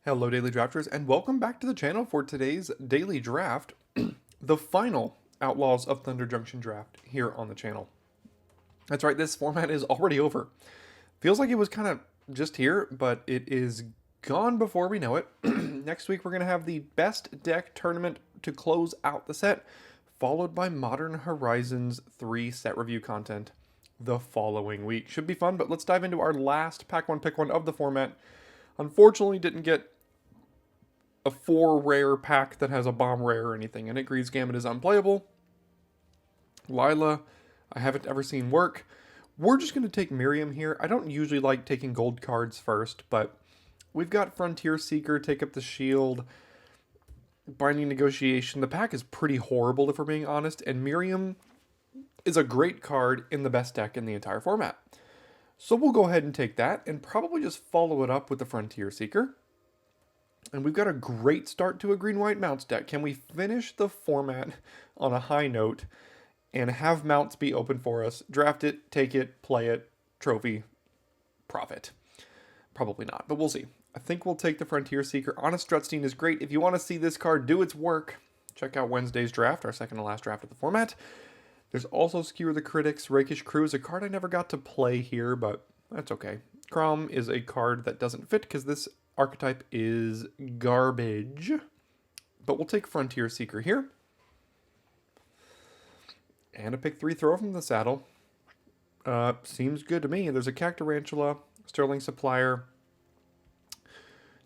Hello Daily Drafters and welcome back to the channel for today's daily draft, the final Outlaws of Thunder Junction draft here on the channel. That's right, this format is already over. Feels like it was kind of just here, but it is gone before we know it. Next week we're going to have the best deck tournament to close out the set, followed by Modern Horizons 3 set review content the following week. Should be fun, but let's dive into our last Pack 1 Pick 1 of the format. Unfortunately, didn't get a 4 rare pack that has a bomb rare or anything in it. Greed's Gambit is unplayable. Lila, I haven't ever seen work. We're just going to take Miriam here. I don't usually like taking gold cards first, but we've got Frontier Seeker, Take Up the Shield, Binding Negotiation. The pack is pretty horrible if we're being honest, and Miriam is a great card in the best deck in the entire format. So we'll go ahead and take that and probably just follow it up with the Frontier Seeker. And we've got a great start to a green-white mounts deck. Can we finish the format on a high note and have mounts be open for us? Draft it, take it, play it, trophy, profit. Probably not, but we'll see. I think we'll take the Frontier Seeker. Honest Strutstein is great. If you want to see this card do its work, check out Wednesday's draft, our second to last draft of the format. There's also Skewer the Critics. Rakish Crew is a card I never got to play here, but that's okay. Crom is a card that doesn't fit because this archetype is garbage. But we'll take Frontier Seeker here. And a pick 3 throw from the saddle. Seems good to me. There's a Cactarantula, Sterling Supplier.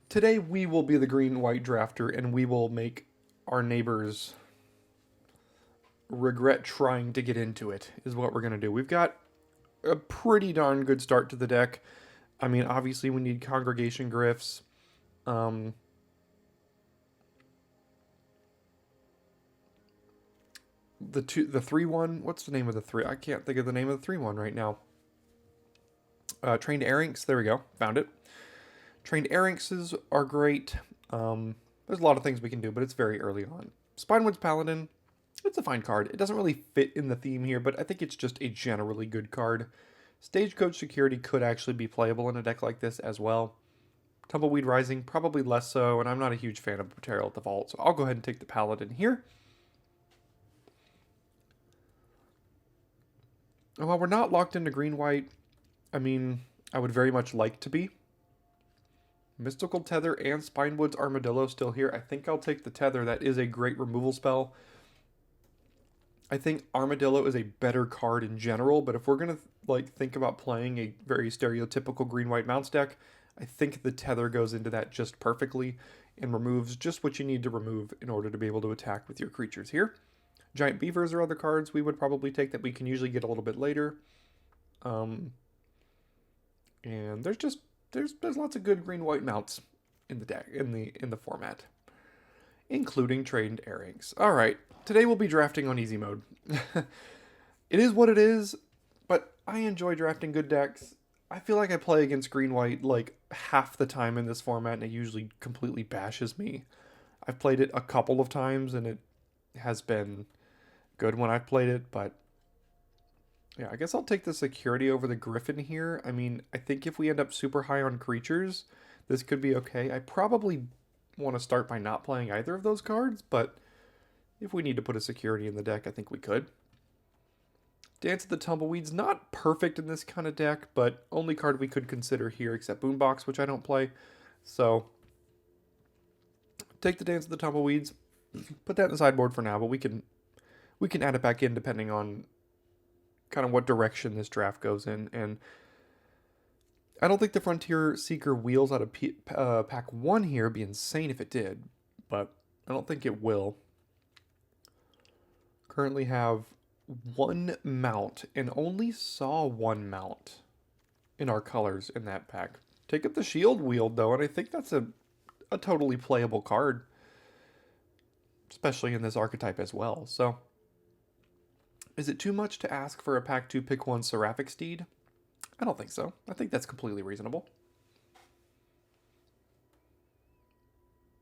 Today we will be the green-white drafter and we will make our neighbors regret trying to get into it, is what we're going to do. We've got a pretty darn good start to the deck. I mean, obviously we need Congregation Gryphs. The 3-1, what's the name of the 3? I can't think of the name of the 3-1 right now. Trained Arinx, there we go, found it. Trained Arinxes are great. There's a lot of things we can do, but it's very early on. Spinewood's Paladin, it's a fine card. It doesn't really fit in the theme here, but I think it's just a generally good card. Stagecoach Security could actually be playable in a deck like this as well. Tumbleweed Rising, probably less so, and I'm not a huge fan of Material at the Vault, so I'll go ahead and take the Paladin here. And while we're not locked into green-white, I mean, I would very much like to be. Mystical Tether and Spinewood's Armadillo still here. I think I'll take the Tether. That is a great removal spell. I think Armadillo is a better card in general, but if we're going to think about playing a very stereotypical green-white mounts deck, I think the Tether goes into that just perfectly and removes just what you need to remove in order to be able to attack with your creatures here. Giant Beavers are other cards we would probably take that we can usually get a little bit later. And there's lots of good green-white mounts in the deck in the format, including Trained Arinx. All right, today we'll be drafting on easy mode. It is what it is, but I enjoy drafting good decks. I feel like I play against green-white like half the time in this format, and it usually completely bashes me. I've played it a couple of times, and it has been good when I've played it, but yeah, I guess I'll take the Security over the Griffin here. I mean, I think if we end up super high on creatures, this could be okay. I probably want to start by not playing either of those cards, but if we need to put a Security in the deck, I think we could. Dance of the Tumbleweeds, not perfect in this kind of deck, but only card we could consider here, except Boombox, which I don't play. So, take the Dance of the Tumbleweeds, put that in the sideboard for now, but we can add it back in depending on kind of what direction this draft goes in. And I don't think the Frontier Seeker wheels out of pack 1 here. It'd be insane if it did, but I don't think it will. Currently have 1 mount and only saw 1 mount in our colors in that pack. Take Up the Shield Wield though, and I think that's a totally playable card, especially in this archetype as well. So is it too much to ask for a pack 2 pick 1 Seraphic Steed? I don't think so. I think that's completely reasonable.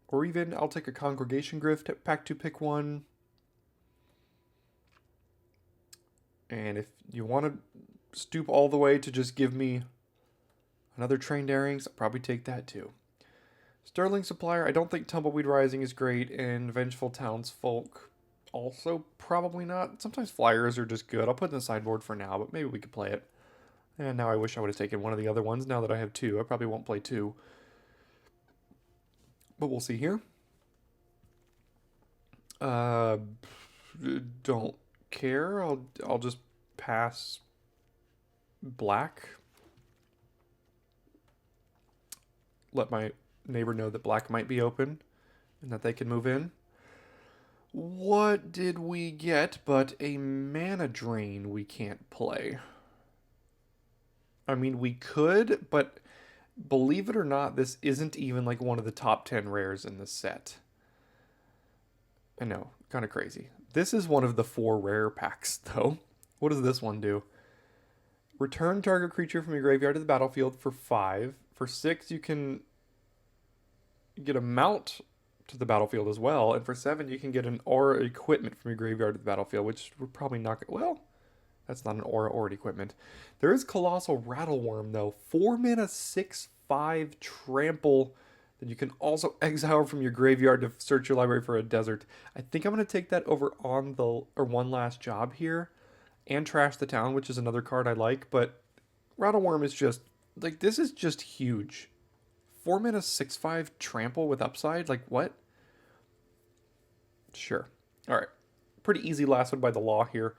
Or even I'll take a Congregation Gryph pack 2 pick 1. And if you want to stoop all the way to just give me another Trained Arinx, I'll probably take that too. Sterling Supplier, I don't think Tumbleweed Rising is great, and Vengeful Townsfolk also probably not. Sometimes flyers are just good. I'll put it in the sideboard for now, but maybe we could play it. And now I wish I would have taken one of the other ones. Now that I have two, I probably won't play two. But we'll see here. Don't care. I'll just pass black. Let my neighbor know that black might be open and that they can move in. What did we get but a mana drain we can't play? I mean, we could, but believe it or not, this isn't even like one of the top 10 rares in the set. I know, kind of crazy. This is one of the 4 rare packs, though. What does this one do? Return target creature from your graveyard to the battlefield for 5. For 6, you can get a mount to the battlefield as well. And for 7, you can get an aura equipment from your graveyard to the battlefield, which we're probably not going to... Well, that's not an aura or equipment. There is Colossal Rattleworm, though. 4 mana, 6/5 trample that you can also exile from your graveyard to search your library for a desert. I think I'm going to take that over on the... or One Last Job here. And Trash the Town, which is another card I like. But Rattleworm is just... like, this is just huge. 4 mana, 6/5 trample with upside? Like, what? Sure. Alright. Pretty easy last one by the law here.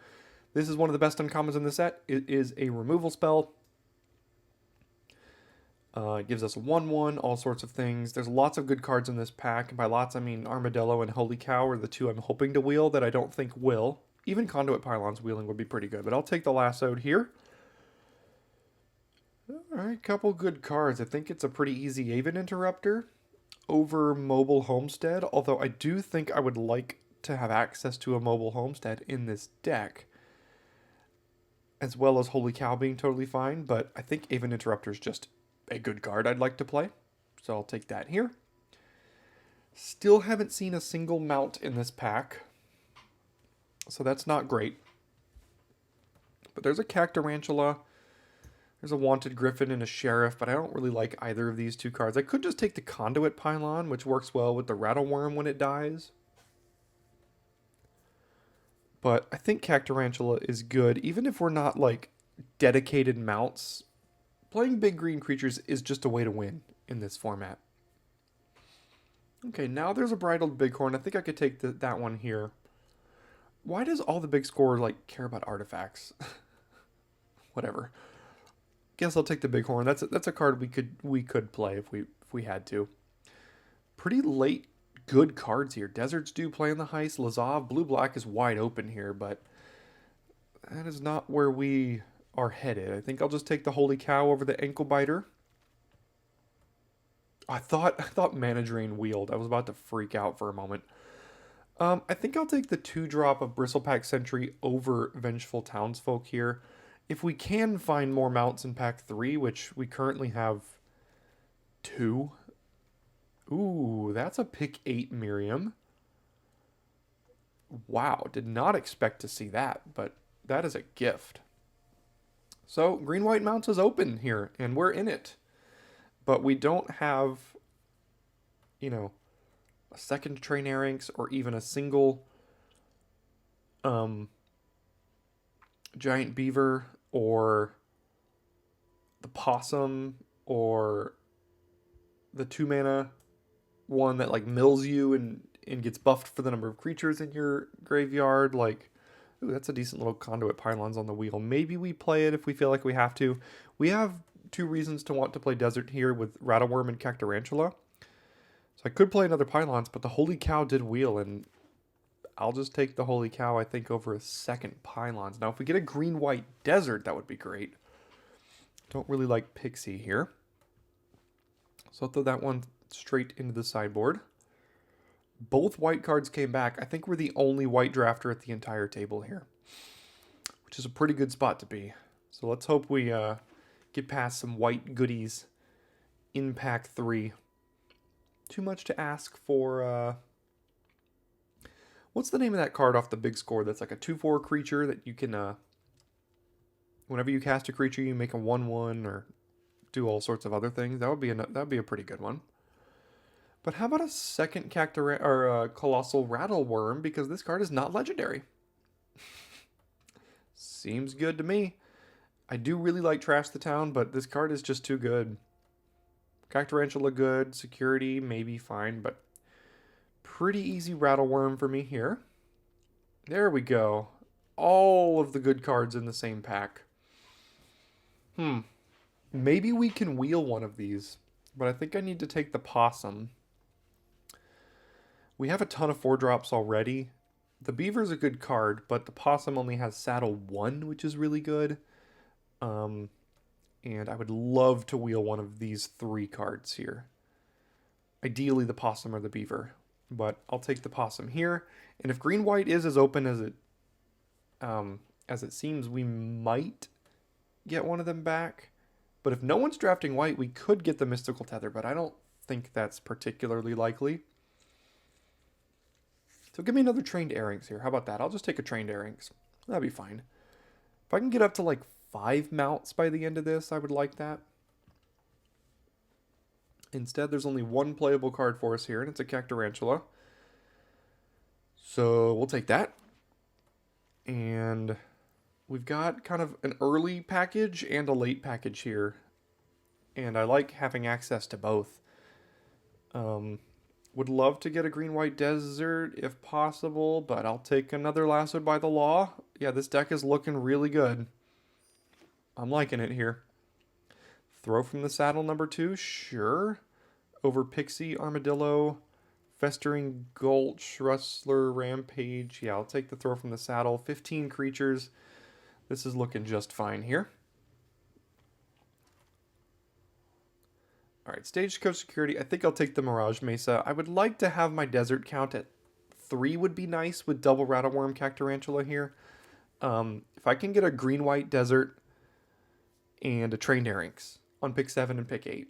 This is one of the best uncommons in the set. It is a removal spell. It gives us a 1/1, all sorts of things. There's lots of good cards in this pack. And by lots, I mean Armadillo and Holy Cow are the two I'm hoping to wheel that I don't think will. Even Conduit Pylons wheeling would be pretty good. But I'll take the Lassoed here. Alright, couple good cards. I think it's a pretty easy Aven Interrupter over Mobile Homestead. Although I do think I would like to have access to a Mobile Homestead in this deck. As well as Holy Cow being totally fine. But I think Aven Interrupter is just a good card I'd like to play. So I'll take that here. Still haven't seen a single mount in this pack. So that's not great. But there's a Cactarantula. There's a Wanted Griffin and a Sheriff, but I don't really like either of these two cards. I could just take the Conduit Pylon, which works well with the Rattleworm when it dies. But I think Cactarantula is good, even if we're not, like, dedicated mounts. Playing big green creatures is just a way to win in this format. Okay, now there's a Bridled Bighorn. I think I could take that one here. Why does all the big score, like, care about artifacts? Whatever. Guess I'll take the Bighorn. That's a card we could play if we had to. Pretty late good cards here. Desert's Dew playing the heist. Lazav, blue-black is wide open here, but that is not where we are headed. I think I'll just take the Holy Cow over the Ankle Biter. I thought Mana Drain wheeled. I was about to freak out for a moment. I think I'll take the 2-drop of Bristlepack Sentry over Vengeful Townsfolk here. If we can find more mounts in pack 3, which we currently have 2. Ooh, that's a pick 8 Miriam. Wow, did not expect to see that, but that is a gift. So, green-white mounts is open here, and we're in it. But we don't have, you know, a second Train Arinx or even a single Giant Beaver or the Possum or the 2-mana one that like mills you and gets buffed for the number of creatures in your graveyard. Like, ooh, that's a decent little Conduit Pylons on the wheel. Maybe we play it if we feel like we have to. We have 2 reasons to want to play Desert here with Rattleworm and Cactarantula. So I could play another Pylons, but the Holy Cow did wheel, and I'll just take the Holy Cow, I think, over a second Pylons. Now, if we get a green-white Desert, that would be great. Don't really like Pixie here. So I'll throw that one straight into the sideboard. Both white cards came back. I think we're the only white drafter at the entire table here, which is a pretty good spot to be. So let's hope we get past some white goodies in pack 3. Too much to ask for... what's the name of that card off the big score that's like a 2/4 creature that you can... whenever you cast a creature, you make a 1/1 or do all sorts of other things. That would be a pretty good one. But how about a second Colossal Rattle Worm, because this card is not legendary. Seems good to me. I do really like Trash the Town, but this card is just too good. Cactarantula good, security maybe fine, but pretty easy Rattle Worm for me here. There we go. All of the good cards in the same pack. Maybe we can wheel one of these, but I think I need to take the Possum. We have a ton of 4-drops already. The Beaver's a good card, but the Possum only has Saddle 1, which is really good. And I would love to wheel one of these 3 cards here. Ideally the Possum or the Beaver, but I'll take the Possum here. And if green-white is as open as it seems, we might get one of them back. But if no one's drafting white, we could get the Mystical Tether, but I don't think that's particularly likely. So give me another Trained Airings here. How about that? I'll just take a Trained Airings. That'd be fine. If I can get up to like 5 mounts by the end of this, I would like that. Instead, there's only one playable card for us here, and it's a Cactarantula. So we'll take that. And we've got kind of an early package and a late package here. And I like having access to both. Would love to get a green-white desert if possible, but I'll take another Lassoed by the Law. Yeah, this deck is looking really good. I'm liking it here. Throw from the Saddle number 2, sure. Over Pixie, Armadillo, Festering Gulch, Rustler, Rampage. Yeah, I'll take the Throw from the Saddle. 15 creatures. This is looking just fine here. All right, Stagecoach Security. I think I'll take the Mirage Mesa. I would like to have my desert count at 3 would be nice with double Rattle Worm Cactarantula here. If I can get a green-white desert and a Trained Airings on pick 7 and pick 8,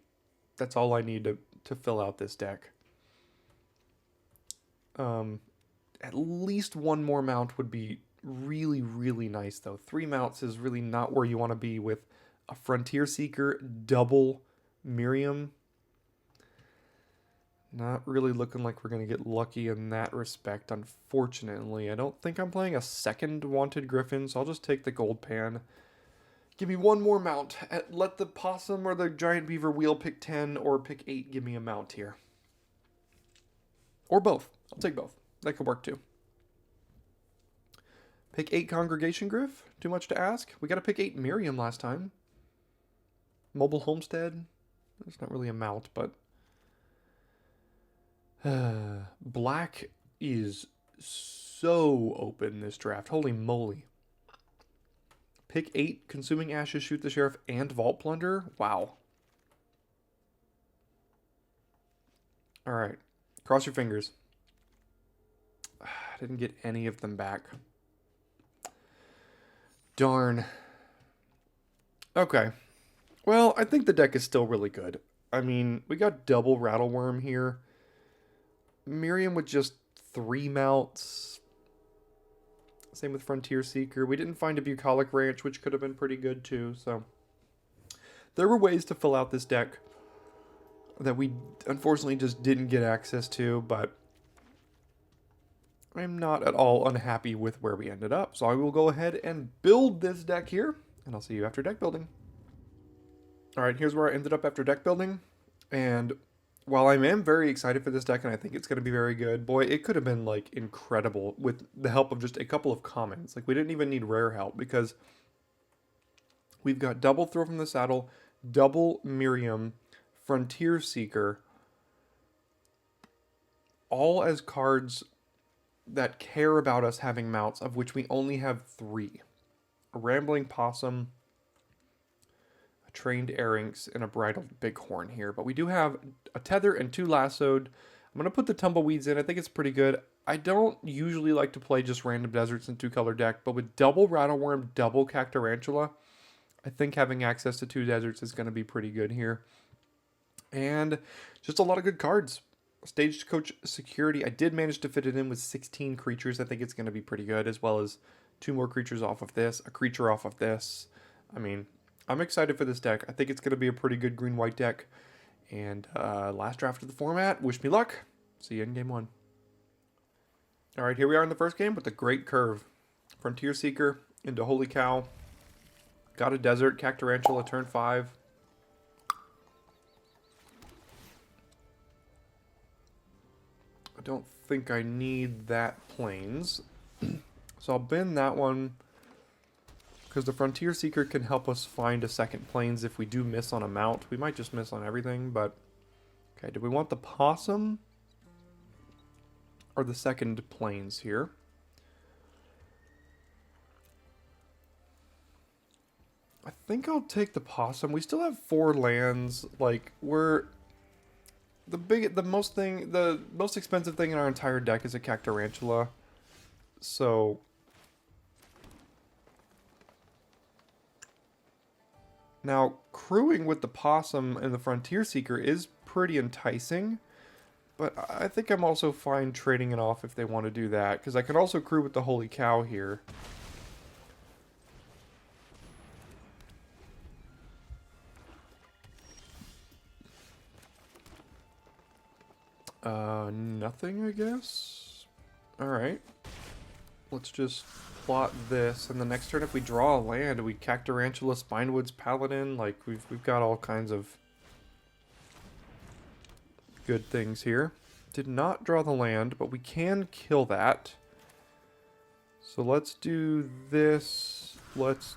that's all I need to fill out this deck. At least one more mount would be really, really nice, though. 3 mounts is really not where you want to be with a Frontier Seeker, double Miriam. Not really looking like we're going to get lucky in that respect, unfortunately. I don't think I'm playing a second Wanted Griffin, so I'll just take the Gold Pan. Give me one more mount. Let the Possum or the Giant Beaver wheel pick 10 or pick 8 give me a mount here. Or both. I'll take both. That could work too. Pick 8 Congregation Griff? Too much to ask? We got to pick 8 Miriam last time. Mobile Homestead? It's not really a mount, but... Black is so open this draft. Holy moly. Pick 8 Consuming Ashes, Shoot the Sheriff, and Vault Plunder? Wow. Alright. Cross your fingers. I didn't get any of them back. Darn. Okay. Well, I think the deck is still really good. I mean, we got double Rattle Worm here. Miriam with just 3 mounts. Same with Frontier Seeker. We didn't find a Bucolic Ranch, which could have been pretty good too. So there were ways to fill out this deck that we unfortunately just didn't get access to, but I'm not at all unhappy with where we ended up. So I will go ahead and build this deck here, and I'll see you after deck building. All right, here's where I ended up after deck building. And while I am very excited for this deck, and I think it's going to be very good, boy, it could have been, like, incredible with the help of just a couple of commons. Like, we didn't even need rare help, because we've got double Throw from the Saddle, double Miriam, Frontier Seeker, all as cards that care about us having mounts, of which we only have 3. A Rambling Possum, a Trained Airings, and a Bridled Bighorn here. But we do have a Tether and 2 Lassoed. I'm going to put the Tumbleweeds in. I think it's pretty good. I don't usually like to play just random deserts in 2-color deck, but with double Rattle Worm, double Cactarantula, I think having access to 2 deserts is going to be pretty good here. And just a lot of good cards. Stagecoach Security, I did manage to fit it in with 16 creatures. I think it's going to be pretty good, as well as 2 more creatures off of this, a creature off of this. I mean, I'm excited for this deck. I think it's going to be a pretty good green-white deck. And last draft of the format. Wish me luck. See you in game 1. All right, here we are in the first game with the Great Curve. Frontier Seeker into Holy Cow. Got a Desert, Cactarantula, turn 5. I don't think I need that Plains. So I'll bin that one, because the Frontier Seeker can help us find a second Plains if we do miss on a mount. We might just miss on everything, but... Okay, do we want the Possum or the second Plains here? I think I'll take the Possum. We still have 4 lands. Like, we're... The most expensive thing in our entire deck is a Cactarantula. So... Now, crewing with the Possum and the Frontier Seeker is pretty enticing, but I think I'm also fine trading it off if they want to do that, because I can also crew with the Holy Cow here. Nothing, I guess? Alright. Let's just plot this, and the next turn if we draw a land, we Cactarantula, Spinewoods, Paladin, like we've got all kinds of good things here. Did not draw the land, but we can kill that. So let's do this. Let's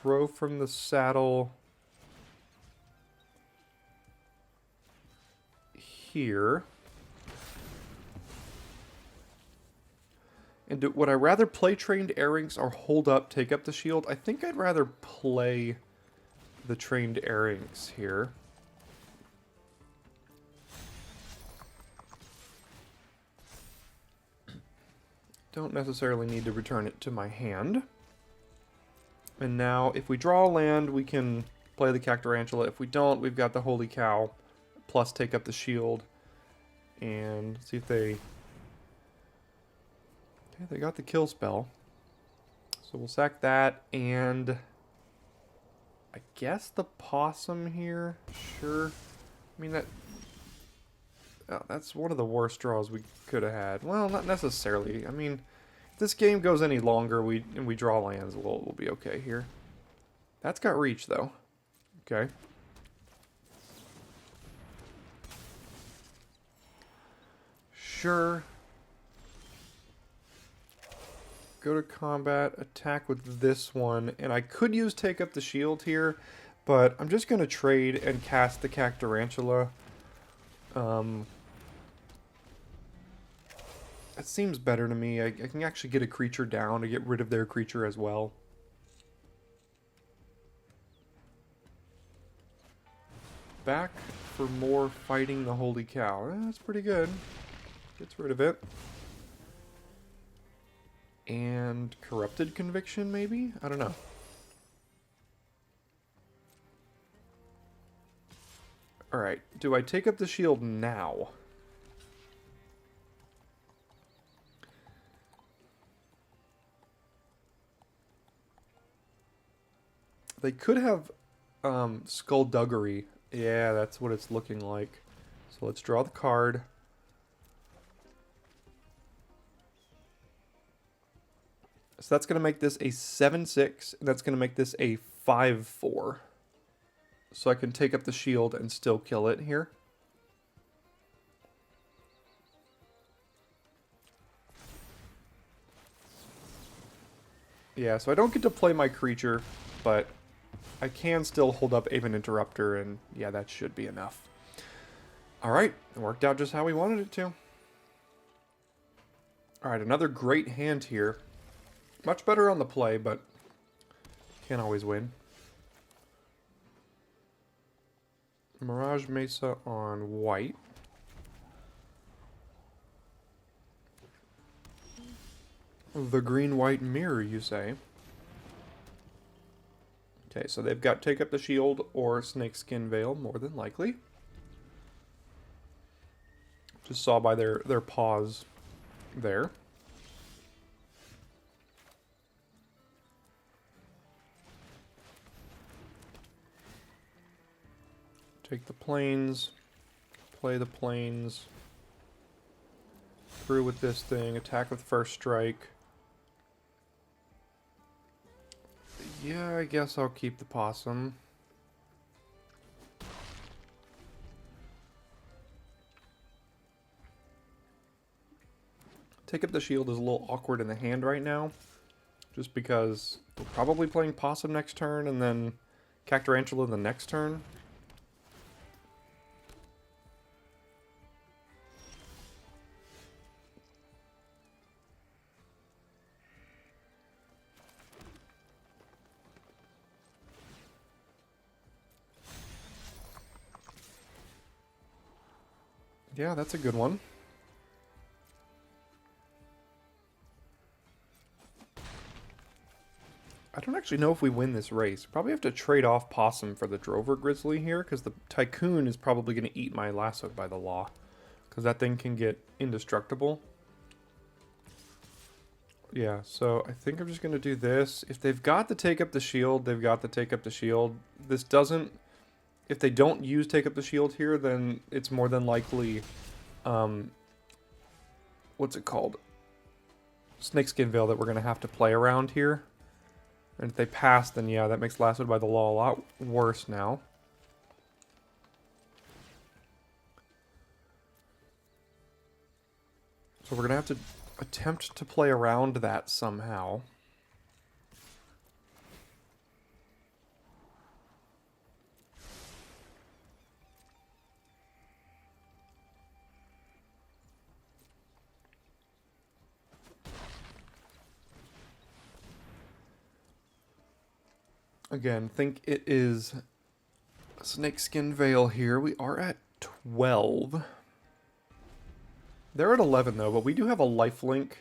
throw from the saddle here. And would I rather play Trained Airings or hold up, take up the shield? I think I'd rather play the Trained Airings here. Don't necessarily need to return it to my hand. And now, if we draw a land, we can play the Cactarantula. If we don't, we've got the Holy Cow, plus take up the shield. And see if they... Okay, they got the kill spell. So we'll sack that, and... I guess the Possum here? Sure. I mean, that's one of the worst draws we could have had. Well, not necessarily. I mean, if this game goes any longer and we draw lands, we'll be okay here. That's got reach, though. Okay. Sure. Go to combat, attack with this one, and I could use take up the shield here, but I'm just going to trade and cast the Cactarantula. That seems better to me. I can actually get a creature down to get rid of their creature as well. Back for more fighting the Holy Cow. That's pretty good. Gets rid of it. And Corrupted Conviction, maybe? I don't know. Alright, do I take up the shield now? They could have Skullduggery. Yeah, that's what it's looking like. So let's draw the card. So that's going to make this a 7/6, and that's going to make this a 5/4. So I can take up the shield and still kill it here. Yeah, so I don't get to play my creature, but I can still hold up Aven Interrupter, and yeah, that should be enough. Alright, it worked out just how we wanted it to. Alright, another great hand here. Much better on the play, but can't always win. Mirage Mesa on white. The green-white mirror, you say? Okay, so they've got Take Up the Shield or Snakeskin Veil, more than likely. Just saw by their paws there. Take the plains. Play the planes. Through with this thing. Attack with first strike. Yeah, I guess I'll keep the possum. Take up the shield is a little awkward in the hand right now. Just because we're probably playing possum next turn and then Cactarantula the next turn. Yeah, that's a good one. I don't actually know if we win this race. Probably have to trade off Possum for the Drover Grizzly here, because the Tycoon is probably going to eat my Lasso by the Law. Because that thing can get indestructible. Yeah, so I think I'm just going to do this. If they've got to take up the shield, they've got to take up the shield. This doesn't... If they don't use take up the shield here, then it's more than likely... what's it called? Snakeskin Veil that we're going to have to play around here. And if they pass, then yeah, that makes Lassoed by the Law a lot worse now. So we're going to have to attempt to play around that somehow. Again, think it is Snakeskin Veil here. We are at 12. They're at 11 though, but we do have a lifelink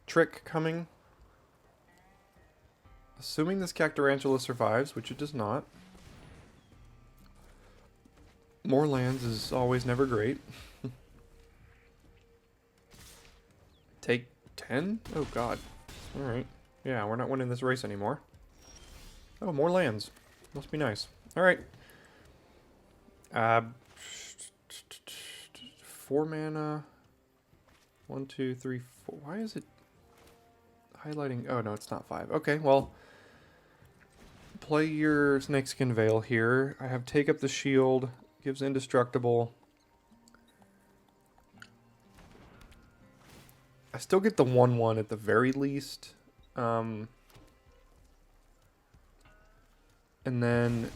trick coming. Assuming this Cactarantula survives, which it does not. More lands is always never great. Take 10? Oh god. Alright. Yeah, we're not winning this race anymore. Oh, more lands. Must be nice. Alright. 4 mana. 1, 2, 3, 4. Why is it highlighting? Oh, no, it's not 5. Okay, well. Play your Snakeskin Veil here. I have Take Up the Shield. Gives Indestructible. I still get the 1/1 at the very least. And then...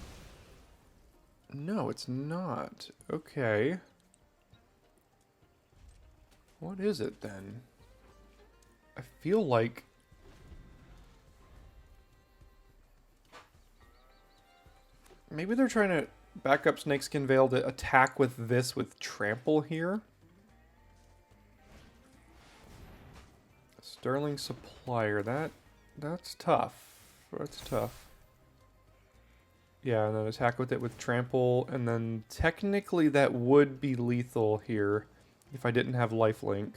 No, it's not. Okay. What is it then? I feel like... Maybe they're trying to back up Snakeskin Veil to attack with this with Trample here. Sterling Supplier, that's tough. That's tough. Yeah, and then attack with it with Trample, and then technically that would be lethal here if I didn't have Lifelink.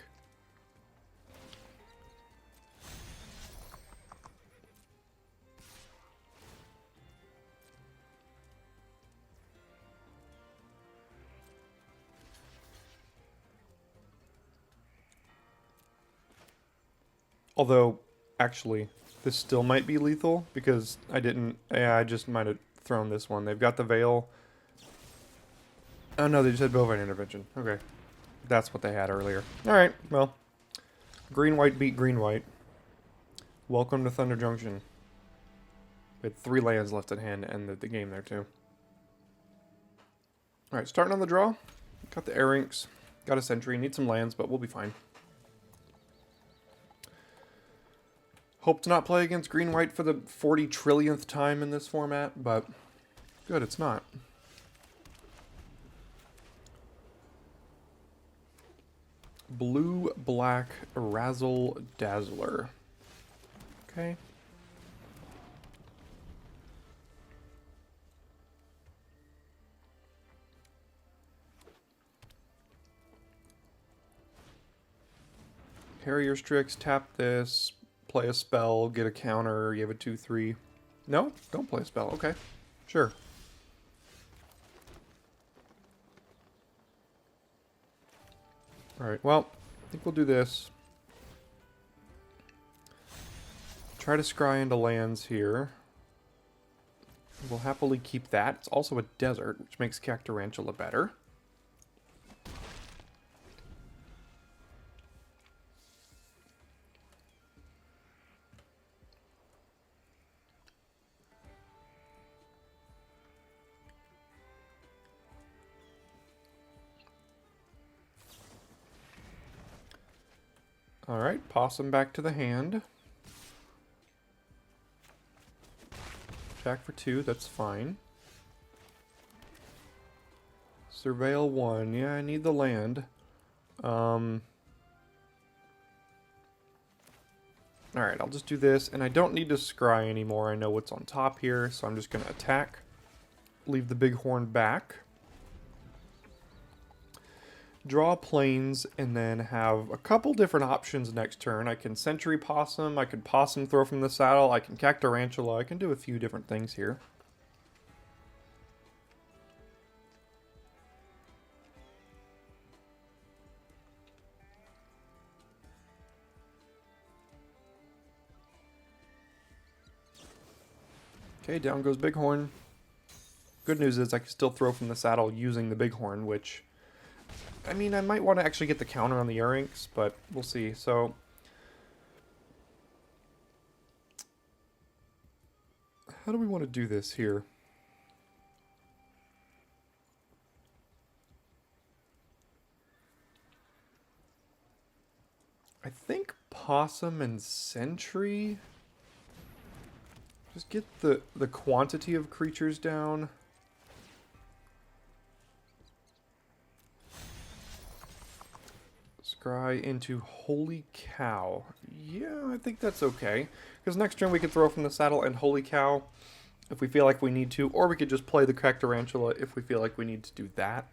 Although, actually, this still might be lethal because I didn't... Yeah, I just might have thrown this one. They've got the Veil. Oh no, they just had Bovine Intervention. Okay. That's what they had earlier. Alright, well. Green-white beat green-white. Welcome to Thunder Junction. We had 3 lands left at hand to end the game there too. Alright, starting on the draw. Got the Airrinks. Got a Sentry. Need some lands, but we'll be fine. Hope to not play against green-white for the 40 trillionth time in this format, but good, it's not. Blue-black Razzle Dazzler. Okay. Harrier's Tricks, tap this. Play a spell, get a counter, you have a 2/3. No? Don't play a spell. Okay. Sure. Alright, well, I think we'll do this. Try to scry into lands here. We'll happily keep that. It's also a desert, which makes Cactarantula better. Alright, Possum back to the hand. Attack for 2, that's fine. Surveil 1, yeah, I need the land. Alright, I'll just do this, and I don't need to scry anymore. I know what's on top here, so I'm just going to attack. Leave the bighorn back. Draw planes, and then have a couple different options next turn. I can Sentry Possum, I can Possum throw from the saddle, I can Cactarantula, I can do a few different things here. Okay, down goes Bighorn. Good news is I can still throw from the saddle using the Bighorn, which... I mean, I might want to actually get the counter on the Earrinks, but we'll see. So, how do we want to do this here? I think Possum and Sentry. Just get the quantity of creatures down. Scry into Holy Cow. Yeah, I think that's okay. Because next turn we could throw from the saddle and Holy Cow if we feel like we need to. Or we could just play the Cactarantula if we feel like we need to do that.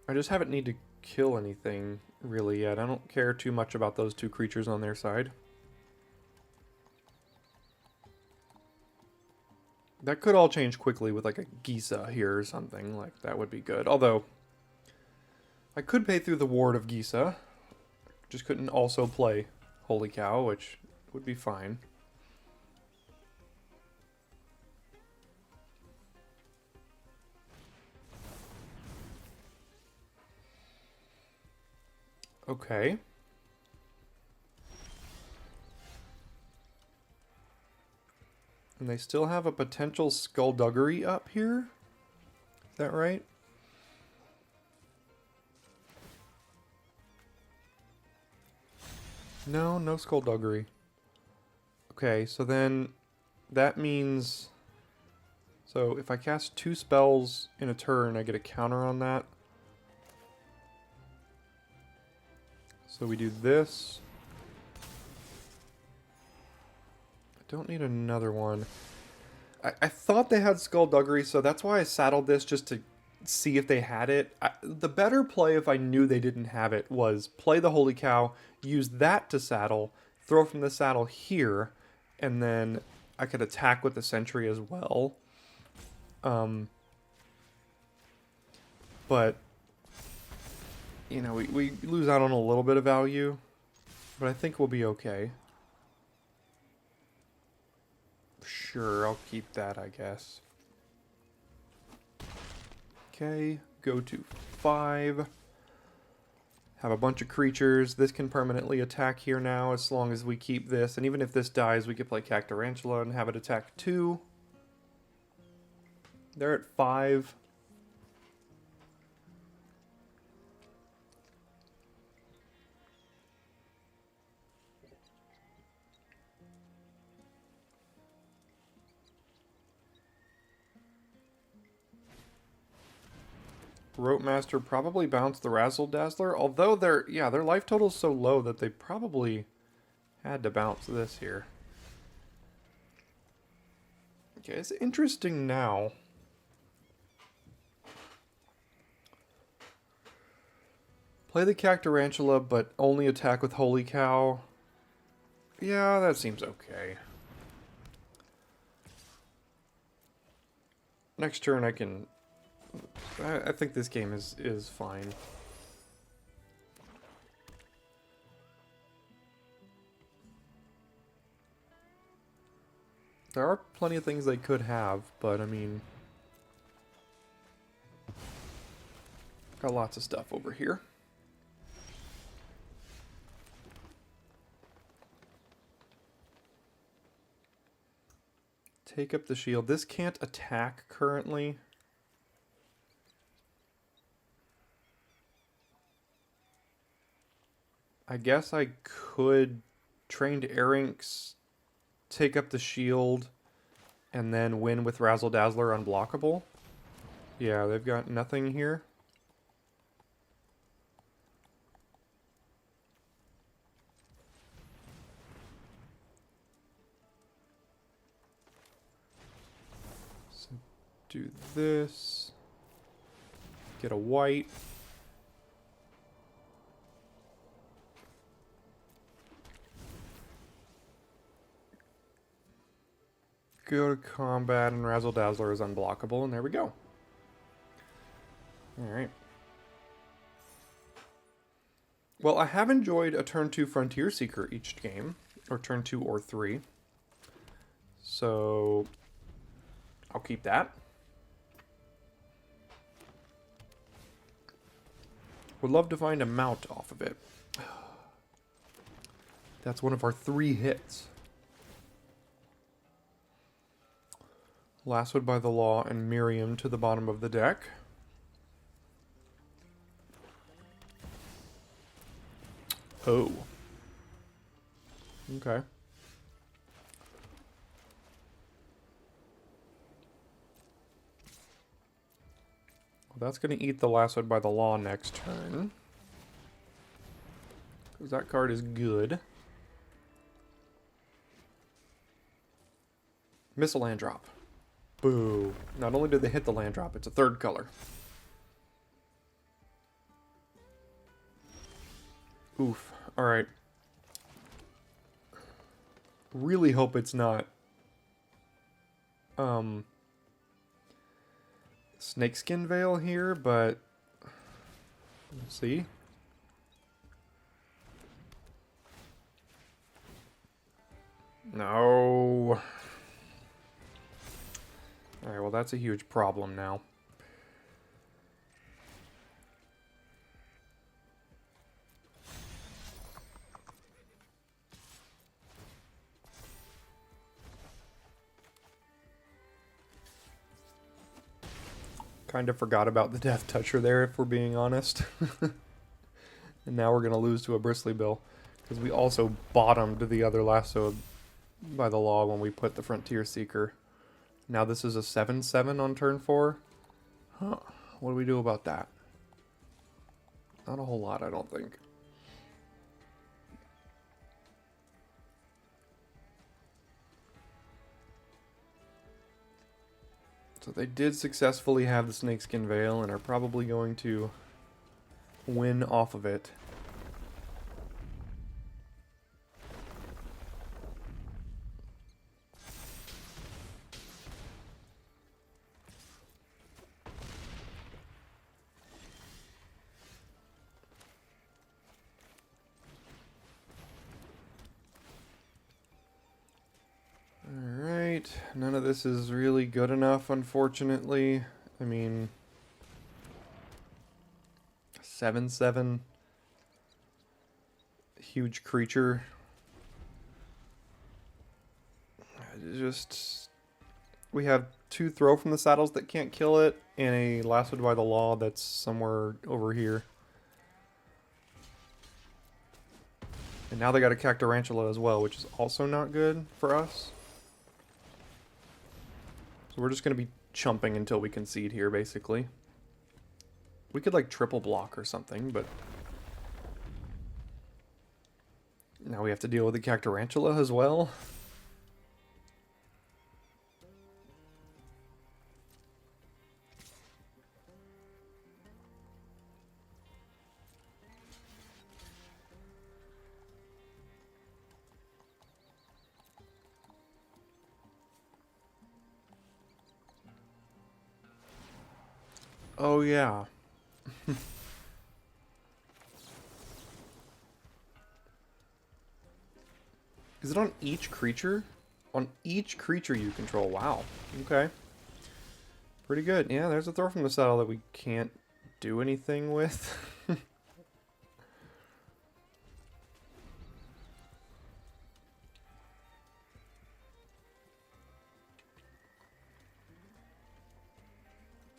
I just haven't need to kill anything really yet. I don't care too much about those two creatures on their side. That could all change quickly with like a Gisa here or something. Like that would be good. Although I could pay through the Ward of Gisa. Just couldn't also play Holy Cow, which would be fine. Okay. And they still have a potential Skullduggery up here? Is that right? No, no Skullduggery. Okay, so then that means... So if I cast 2 spells in a turn, I get a counter on that. So we do this. I don't need another one. I thought they had Skullduggery, so that's why I saddled this, just to see if they had it. The better play, if I knew they didn't have it, was play the Holy Cow, use that to saddle, throw from the saddle here, and then I could attack with the Sentry as well. But, you know, we lose out on a little bit of value, but I think we'll be okay. Sure, I'll keep that, I guess. Okay, go to 5. Have a bunch of creatures. This can permanently attack here now as long as we keep this. And even if this dies, we could play Cactarantula and have it attack 2. They're at 5. Rope Master probably bounced the Razzle Dazzler, although their life total's so low that they probably had to bounce this here. Okay, it's interesting now. Play the Cactarantula, but only attack with Holy Cow. Yeah, that seems okay. Next turn I can... I think this game is fine. There are plenty of things they could have, but I mean... Got lots of stuff over here. Take up the shield. This can't attack currently. I guess I could Trained Erinks, take up the shield, and then win with Razzle Dazzler unblockable. Yeah, they've got nothing here. So do this. Get a white. Go to combat, and Razzle Dazzler is unblockable, and there we go. Alright. Well, I have enjoyed a turn 2 Frontier Seeker each game, or turn 2 or 3. So, I'll keep that. Would love to find a mount off of it. That's one of our 3 hits. Lassoed by the Law and Miriam to the bottom of the deck. Oh. Okay. Well, that's going to eat the Lassoed by the Law next turn. Because that card is good. Miss a land drop. Boo. Not only did they hit the land drop, it's a 3rd color. Oof. Alright. Really hope it's not Snakeskin Veil here, but let's see. No. Alright, well that's a huge problem now. Kind of forgot about the Death Toucher there, if we're being honest. And now we're going to lose to a Bristly Bill. Because we also bottomed the other Lassoed by the Law when we put the Frontier Seeker. Now this is a 7/7 on turn 4. Huh. What do we do about that? Not a whole lot, I don't think. So they did successfully have the Snakeskin Veil and are probably going to win off of it. None of this is really good enough, unfortunately. I mean, 7/7, huge creature. Just, we have 2 Throw from the Saddles that can't kill it, and a Lassoed by the Law that's somewhere over here. And now they got a Cactarantula as well, which is also not good for us. So we're just going to be chumping until we concede here, basically. We could, like, triple block or something, but... now we have to deal with the Cactarantula as well. Oh, yeah. Is it on each creature? On each creature you control. Wow. Okay. Pretty good. Yeah, there's a throw from the saddle that we can't do anything with.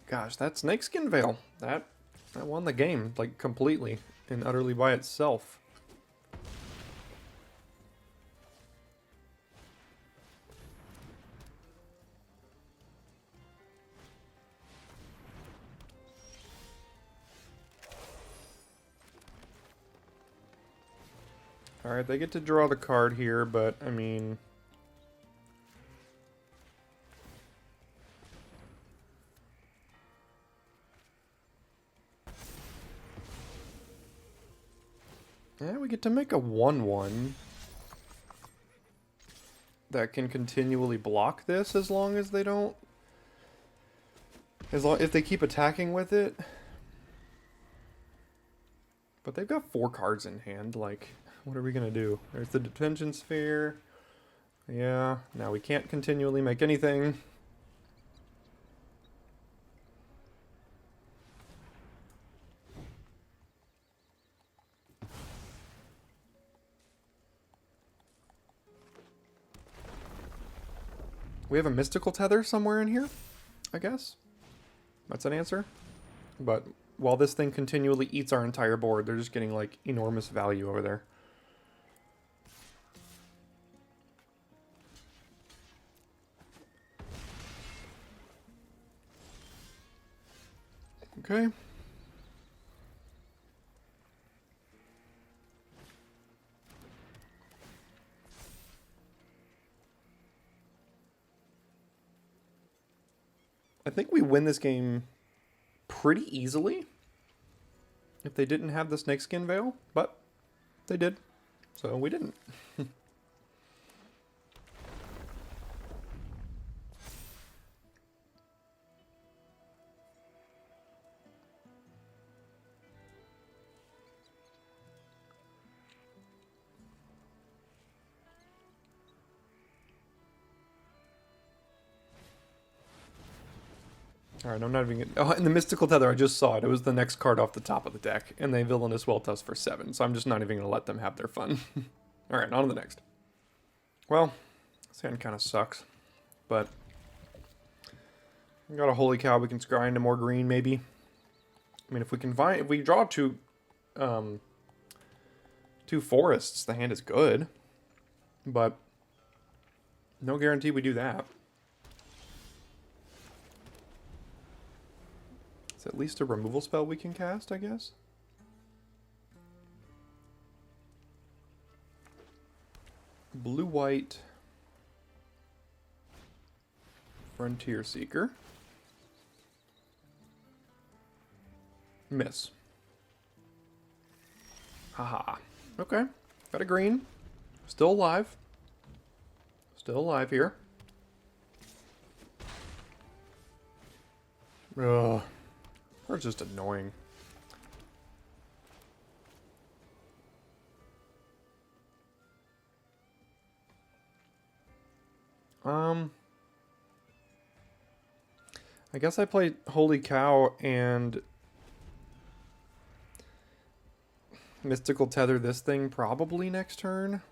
Gosh, that snakeskin veil. That won the game, like, completely and utterly by itself. Alright, they get to draw the card here, but, I mean... yeah, we get to make a 1/1 that can continually block this as long as they don't... if they keep attacking with it. But they've got 4 cards in hand, like... what are we gonna do? There's the detention sphere. Yeah, now we can't continually make anything. We have a mystical tether somewhere in here, I guess. That's an answer. But while this thing continually eats our entire board, they're just getting, like, enormous value over there. Okay. I think we win this game pretty easily if they didn't have the snakeskin veil, but they did, so we didn't. Alright, I'm not even gonna... oh, and the Mystical Tether, I just saw it. It was the next card off the top of the deck. And they Villainous Weltus for 7, so I'm just not even going to let them have their fun. Alright, on to the next. Well, this hand kind of sucks. But... we got a Holy Cow, we can scry into more green, maybe. I mean, if we can find... if we draw two forests, the hand is good. But... no guarantee we do that. It's at least a removal spell we can cast, I guess. Blue-white Frontier Seeker. Miss. Haha. Okay. Got a green. Still alive. Still alive here. Ugh. Or just annoying. I guess I played Holy Cow and Mystical Tether this thing probably next turn.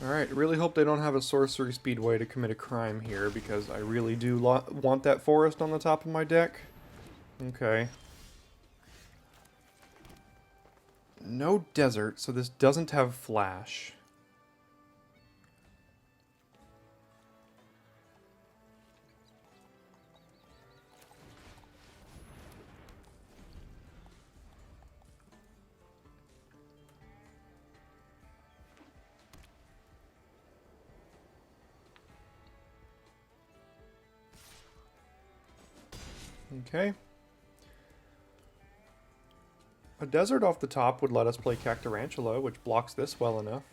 Alright, really hope they don't have a Sorcery Speedway to commit a crime here, because I really do want that forest on the top of my deck. Okay. No desert, so this doesn't have flash. Okay. A desert off the top would let us play Cactarantula, which blocks this well enough.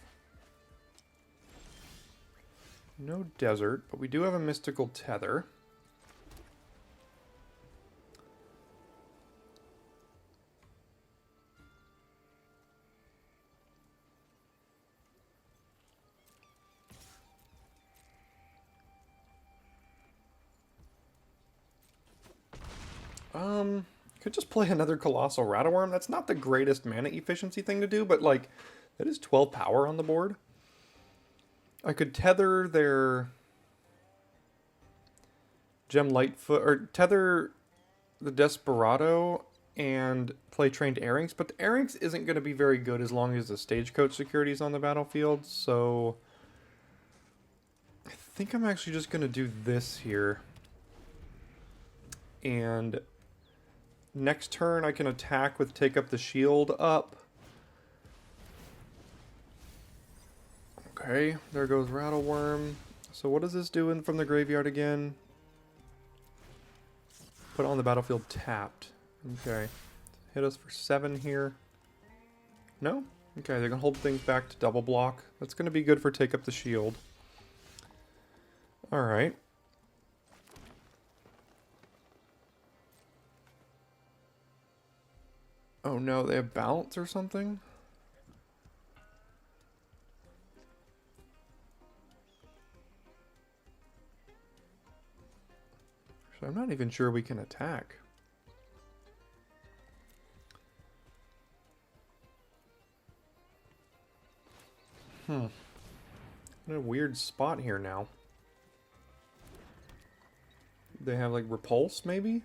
No desert, but we do have a mystical tether. Could just play another Colossal Rattleworm. That's not the greatest mana efficiency thing to do, but like, that is 12 power on the board. I could tether their Gem Lightfoot, or tether the Desperado and play Trained Airings, but the Airings isn't going to be very good as long as the Stagecoach security is on the battlefield, so I think I'm actually just going to do this here. And next turn I can attack with Take Up the Shield up. Okay, there goes Rattleworm. So what does this do from the graveyard again? Put on the battlefield tapped. Okay. Hit us for 7 here. No? Okay, they're going to hold things back to double block. That's going to be good for Take Up the Shield. Alright. Oh no, they have Bounce or something? So I'm not even sure we can attack. I'm in a weird spot here now. They have like Repulse maybe?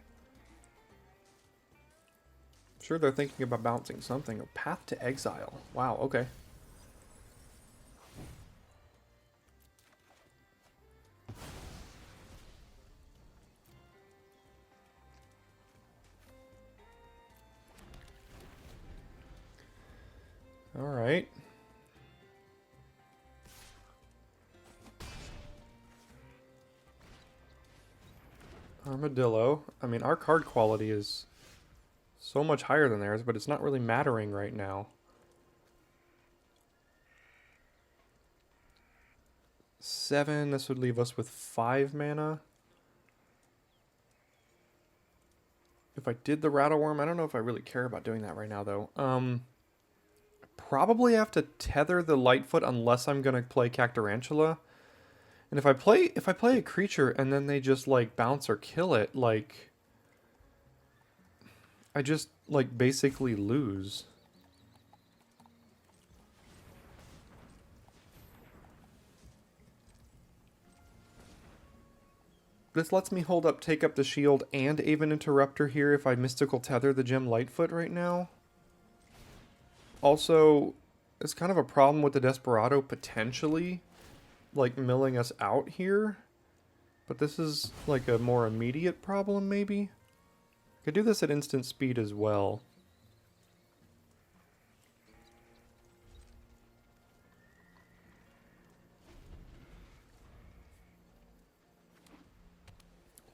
Sure, they're thinking about bouncing something. A Path to Exile. Wow, okay. Alright. Armadillo. I mean, our card quality is so much higher than theirs, but it's not really mattering right now. 7, this would leave us with 5 mana. If I did the Rattleworm, I don't know if I really care about doing that right now, though. Probably have to tether the Lightfoot unless I'm gonna play Cactarantula. And if I play a creature and then they just like bounce or kill it, like I just like basically lose. This lets me hold up, Take Up the Shield, and Aven Interrupter here if I Mystical Tether the Gem Lightfoot right now. Also, it's kind of a problem with the Desperado potentially, like, milling us out here. But this is, like, a more immediate problem, maybe? I could do this at instant speed as well.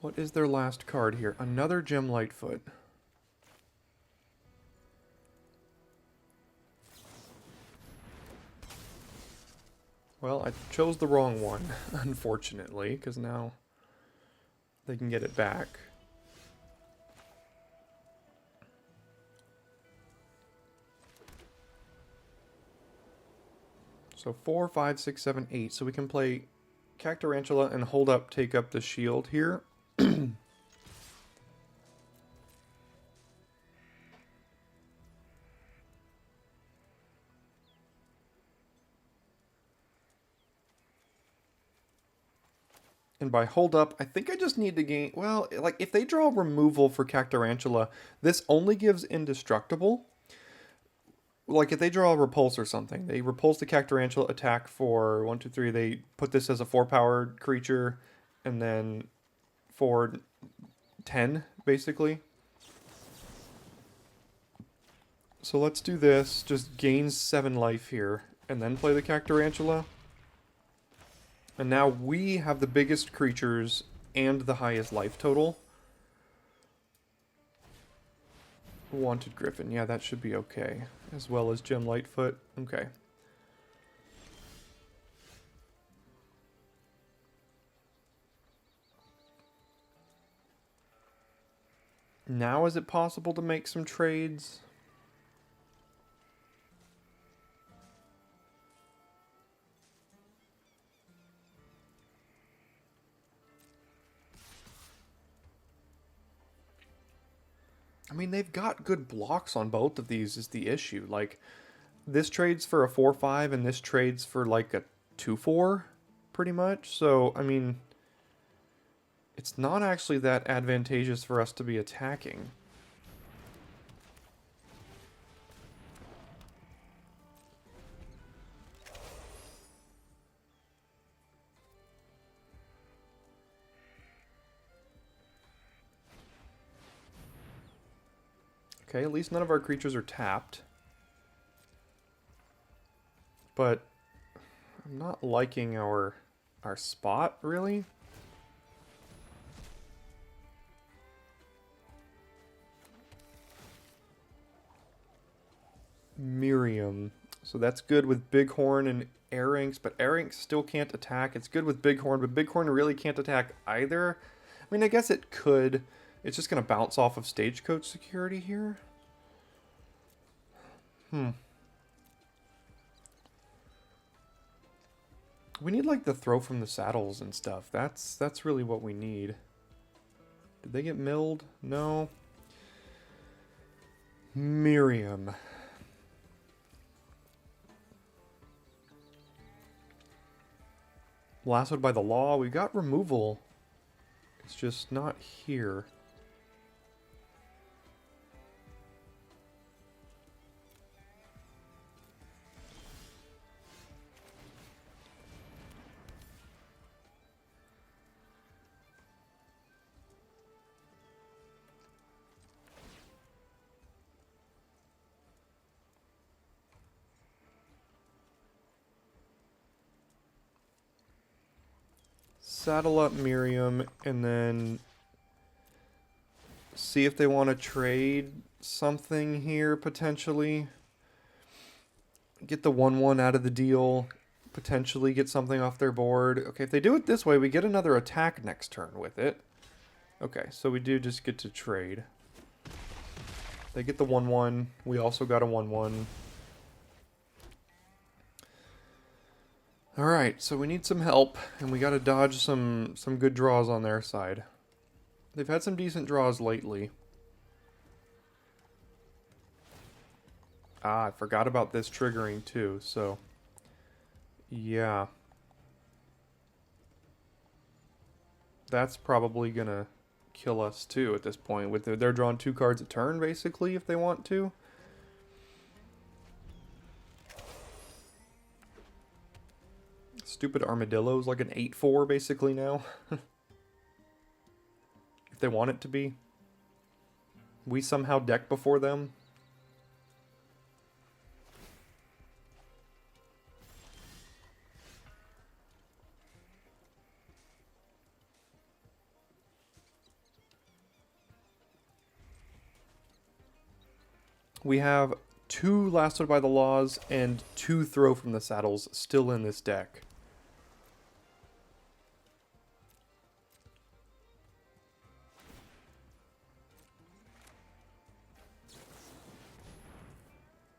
What is their last card here? Another Gem Lightfoot. Well, I chose the wrong one, unfortunately, because now they can get it back. So 4, 5, 6, 7, 8. So we can play Cactarantula and hold up, Take Up the Shield here. And by hold up, I think I just need to gain... Well, like, if they draw removal for Cactarantula, this only gives Indestructible. Like, if they draw a Repulse or something, they repulse the Cactarantula attack for 1, 2, 3. They put this as a 4-powered creature, and then for 10, basically. So let's do this. Just gain 7 life here, and then play the Cactarantula. And now we have the biggest creatures and the highest life total. Wanted Griffin. Yeah, that should be okay. As well as Gem Lightfoot. Okay. Now is it possible to make some trades? I mean, they've got good blocks on both of these is the issue. Like, this trades for a 4-5 and this trades for like a 2-4, pretty much. So, I mean, it's not actually that advantageous for us to be attacking. Okay, at least none of our creatures are tapped. But I'm not liking our spot, really. Miriam. So that's good with Bighorn and Arinx, but Arinx still can't attack. It's good with Bighorn, but Bighorn really can't attack either. I mean, I guess it could. It's just going to bounce off of Stagecoach security here. We need like the throw from the saddles and stuff. That's really what we need. Did they get milled? No. Miriam. Lassoed by the law. We got removal. It's just not here. Saddle up Miriam and then see if they want to trade something here potentially. Get the 1-1 out of the deal. Potentially get something off their board. Okay, if they do it this way, we get another attack next turn with it. Okay, so we do just get to trade. They get the 1-1. We also got a 1-1. Alright, so we need some help, and we gotta dodge some good draws on their side. They've had some decent draws lately. Ah, I forgot about this triggering too, so... yeah. That's probably gonna kill us too at this point. With they're drawing 2 cards a turn, basically, if they want to. Stupid armadillo's like an 8-4 basically now. If they want it to be. We somehow deck before them. We have 2 Lassoed by the Laws and 2 Throw from the Saddles still in this deck.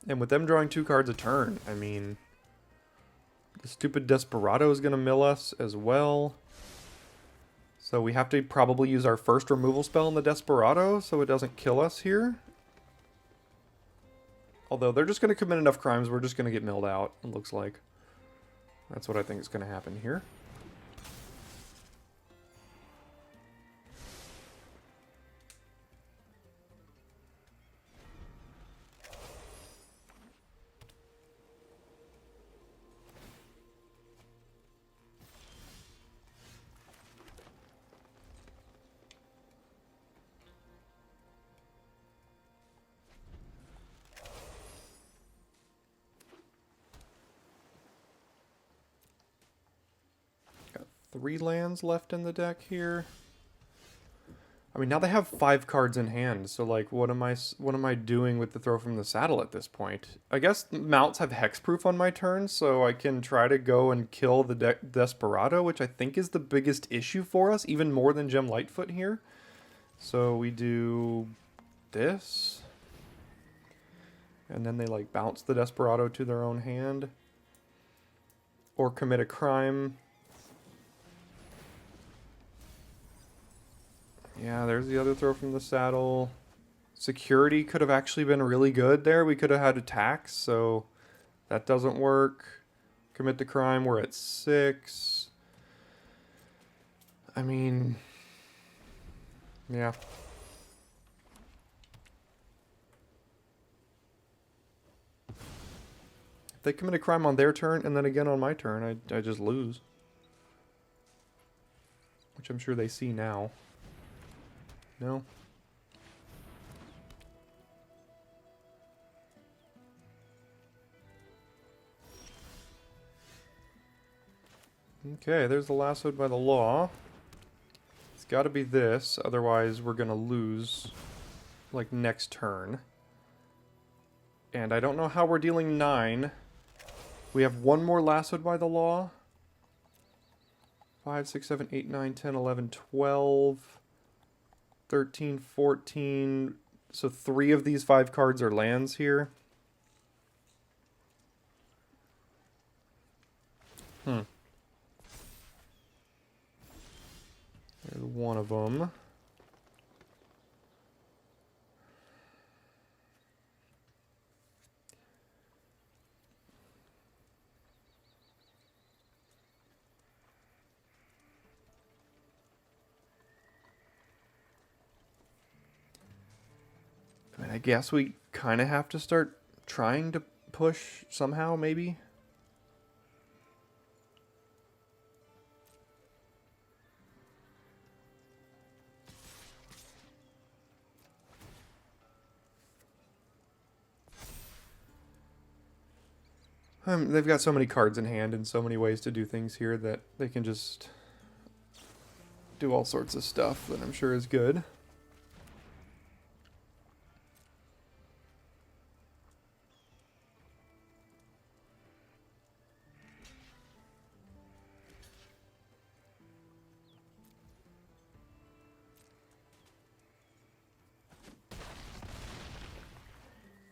And with them drawing 2 cards a turn, I mean... the stupid Desperado is going to mill us as well. So we have to probably use our first removal spell in the Desperado so it doesn't kill us here. Although they're just going to commit enough crimes, we're just going to get milled out, it looks like. That's what I think is going to happen here. Got 3 lands left in the deck here. I mean, now they have 5 cards in hand, so like, what am I doing with the throw from the saddle at this point? I guess mounts have hexproof on my turn, so I can try to go and kill the Desperado, which I think is the biggest issue for us, even more than Gem Lightfoot here. So we do this, and then they like bounce the Desperado to their own hand, or commit a crime. Yeah, there's the other throw from the saddle. Security could have actually been really good there. We could have had attacks, so that doesn't work. Commit the crime, we're at 6. I mean, yeah. If they commit a crime on their turn and then again on my turn, I just lose. Which I'm sure they see now. No. Okay, there's the lassoed by the law. It's got to be this, otherwise we're going to lose, like, next turn. And I don't know how we're dealing 9. We have one more lassoed by the law. 5, 6, 7, 8, 9, 10, 11, 12, 13, 14. So 3 of these 5 cards are lands here. There's one of them. I mean, I guess we kind of have to start trying to push somehow, maybe. They've got so many cards in hand and so many ways to do things here that they can just do all sorts of stuff that I'm sure is good.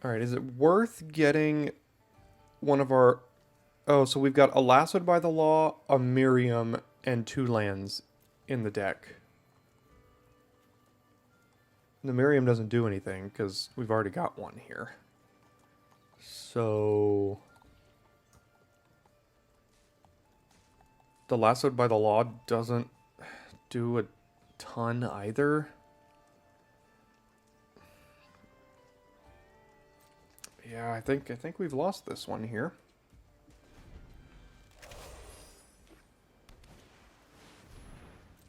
Alright, is it worth getting one of our... Oh, so we've got a lassoed by the law, a Miriam, and 2 lands in the deck. The Miriam doesn't do anything, because we've already got one here. So... the lassoed by the law doesn't do a ton either. Yeah, I think we've lost this one here.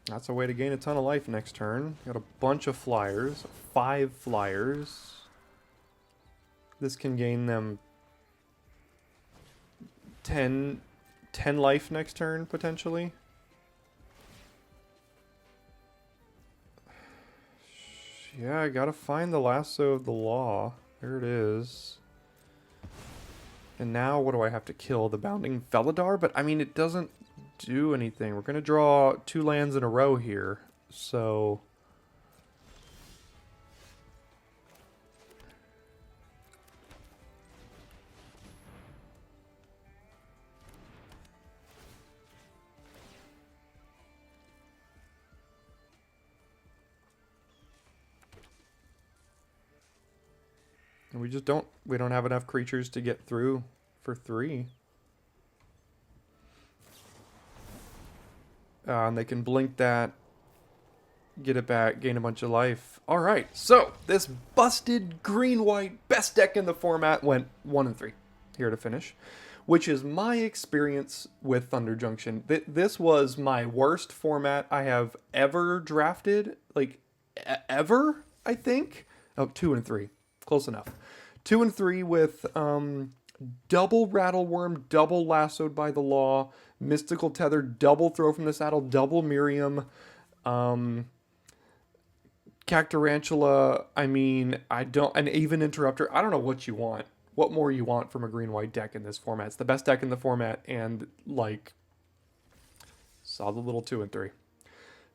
That's a way to gain a ton of life next turn. Got a bunch of flyers. 5 flyers. This can gain them 10 life next turn, potentially. Yeah, I gotta find the lasso of the law. There it is. And now what do I have to kill? The Bounding Felidar? But, I mean, it doesn't do anything. We're going to draw 2 lands in a row here. So... and we just don't have enough creatures to get through for 3. And they can blink that, get it back, gain a bunch of life. Alright, so this busted green-white best deck in the format went 1 and 3 here to finish, which is my experience with Thunder Junction. This was my worst format I have ever drafted, like, ever, I think. Oh, 2 and 3. Close enough. 2 and 3 with double Rattleworm, double Lassoed by the Law, Mystical Tether, double Throw from the Saddle, double Miriam, Cactarantula, I mean, an Even Interrupter. I don't know what you want. What more you want from a green-white deck in this format? It's the best deck in the format, and, like, saw the little 2 and 3.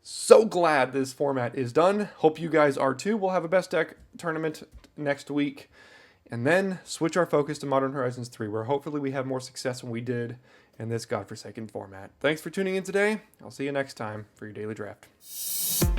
So glad this format is done. Hope you guys are too. We'll have a best deck tournament next week, and then switch our focus to Modern Horizons 3, where hopefully we have more success than we did in this godforsaken format. Thanks for tuning in today. I'll see you next time for your daily draft.